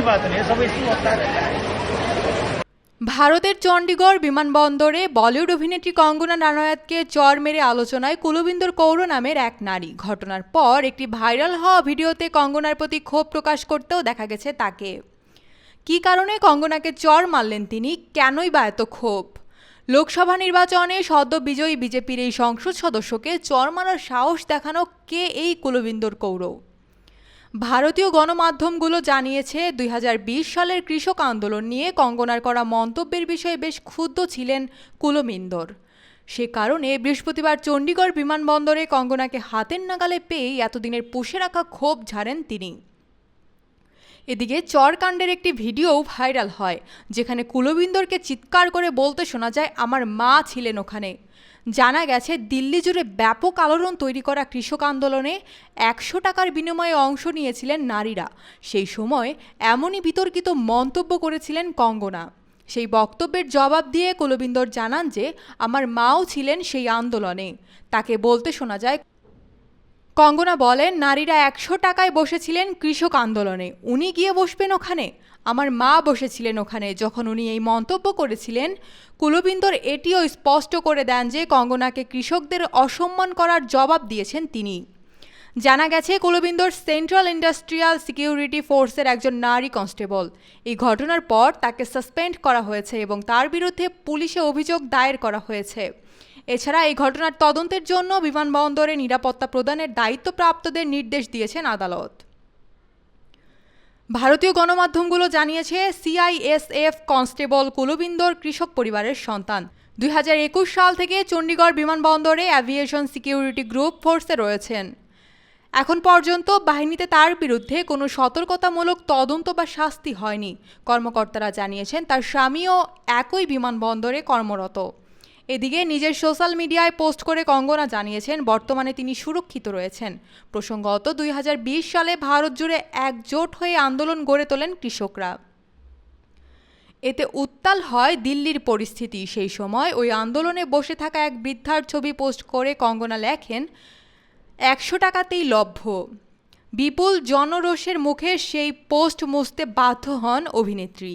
बात नहीं है, सब इशू होता रहता है। ভারতের চণ্ডীগড় বিমানবন্দরে বলিউড অভিনেত্রী কঙ্গনা রানাওয়াতকে চর মেরে আলোচনায় কুলবিন্দর কৌর নামের এক নারী। ঘটনার পর একটি ভাইরাল হওয়া ভিডিওতে কঙ্গনার প্রতি ক্ষোভ প্রকাশ করতেও দেখা গেছে তাকে। কী কারণে কঙ্গনাকে চর মারলেন তিনি, কেনই বা এত ক্ষোভ? লোকসভা নির্বাচনে সদ্য বিজয়ী বিজেপির এই সংসদ সদস্যকে চর মারার সাহস দেখানো কে এই কুলবিন্দর কৌর? ভারতীয় গণমাধ্যমগুলো জানিয়েছে ২০২০ সালের কৃষক আন্দোলন নিয়ে কঙ্গনার করা মন্তব্যের বিষয়ে বেশ ক্ষুব্ধ ছিলেন কুলবিন্দর। সে কারণে বৃহস্পতিবার চণ্ডীগড় বিমানবন্দরে কঙ্গনাকে হাতের নাগালে পেয়েই এতদিনের পুষে রাখা ক্ষোভ ঝাড়েন তিনি। এদিকে চরকাণ্ডের একটি ভিডিও ভাইরাল হয়, যেখানে কুলবিন্দরকে চিৎকার করে বলতে শোনা যায়, আমার মা ছিলেন ওখানে। জানা গেছে দিল্লি জুড়ে ব্যাপক আলোড়ন তৈরি করা কৃষক আন্দোলনে ১০০ টাকার বিনিময়ে অংশ নিয়েছিলেন নারীরা। সেই সময় এমনই বিতর্কিত মন্তব্য করেছিলেন কঙ্গনা। সেই বক্তব্যের জবাব দিয়ে কুলবিন্দর জানান যে আমার মাও ছিলেন সেই আন্দোলনে। তাকে বলতে শোনা যায়, কঙ্গনা বলেন, নারীরা ১০০ টাকায় বসেছিলেন কৃষক আন্দোলনে, উনি গিয়ে বসবেন ওখানে? আমার মা বসেছিলেন ওখানে। যখন উনি এই মন্তব্য করেছিলেন, কুলবিন্দর এটিও স্পষ্ট করে দেন যে কঙ্গনাকে কৃষকদের অসম্মান করার জবাব দিয়েছেন তিনি। জানা গেছে কুলবিন্দর সেন্ট্রাল ইন্ডাস্ট্রিয়াল সিকিউরিটি ফোর্সের একজন নারী কনস্টেবল। এই ঘটনার পর তাকে সাসপেন্ড করা হয়েছে এবং তার বিরুদ্ধে পুলিশে অভিযোগ দায়ের করা হয়েছে। এছাড়া এই ঘটনার তদন্তের জন্য বিমানবন্দরে নিরাপত্তা প্রদানের দায়িত্বপ্রাপ্তদের নির্দেশ দিয়েছেন আদালত। ভারতীয় গণমাধ্যমগুলো জানিয়েছে সিআইএসএফ কনস্টেবল কুলবিন্দর কৃষক পরিবারের সন্তান। ২০২১ সাল থেকে চণ্ডীগড় বিমানবন্দরে অ্যাভিয়েশন সিকিউরিটি গ্রুপ ফোর্সে রয়েছেন। এখন পর্যন্ত বাহিনীতে তার বিরুদ্ধে কোনো সতর্কতামূলক তদন্ত বা শাস্তি হয়নি। কর্মকর্তারা জানিয়েছেন তার স্বামীও একই বিমানবন্দরে কর্মরত। এদিকে নিজের সোশ্যাল মিডিয়ায় পোস্ট করে কঙ্গনা জানিয়েছেন বর্তমানে তিনি সুরক্ষিত রয়েছেন। প্রসঙ্গত ২০২০ সালে ভারত জুড়ে একজোট হয়ে আন্দোলন গড়ে তোলেন কৃষকরা। এতে উত্তাল হয় দিল্লির পরিস্থিতি। সেই সময় ওই আন্দোলনে বসে থাকা এক বৃদ্ধার ছবি পোস্ট করে কঙ্গনা লেখেন, ১০০ টাকাতেই লভ্য। বিপুল জনরোষের মুখে সেই পোস্ট মুছতে বাধ্য হন অভিনেত্রী।